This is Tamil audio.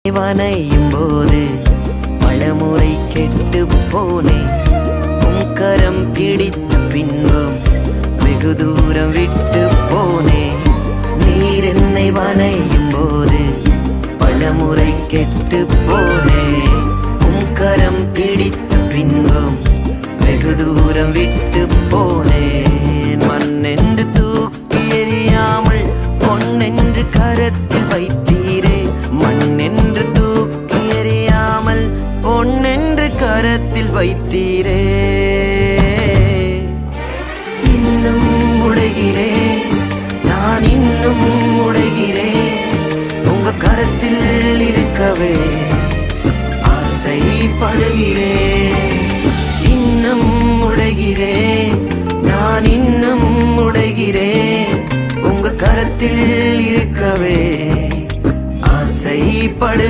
வனையும் போது பலமுறை கெட்டு போனேன். உங்கரம் பிடித்த பின்பும் வெகு தூரம் விட்டு போனேன். நீர் என்னை வனையும் போது பலமுறை கெட்டு போனேன். உங்கரம் பிடித்த பின்பும் வெகு தூரம் விட்டு போனேன். மண்ணென்று தூக்கி எறியாமல் பொன்னென்று கரத்தில் வைத்தீரே. மண்ணென்று தூக்கி எறியாமல் பொன்னென்று கரத்தில் வைத்தீரே. இன்னும் உடைகிறேன், நான் இன்னும் உடைகிறேன். உங்க கரத்தில் இருக்கவே ஆசைப்படுகிறேன். இன்னும் உடைகிறேன், நான் இன்னும் உடைகிறேன். உங்க கரத்தில் இருக்கவே ஆசைப்படுகிறேன்.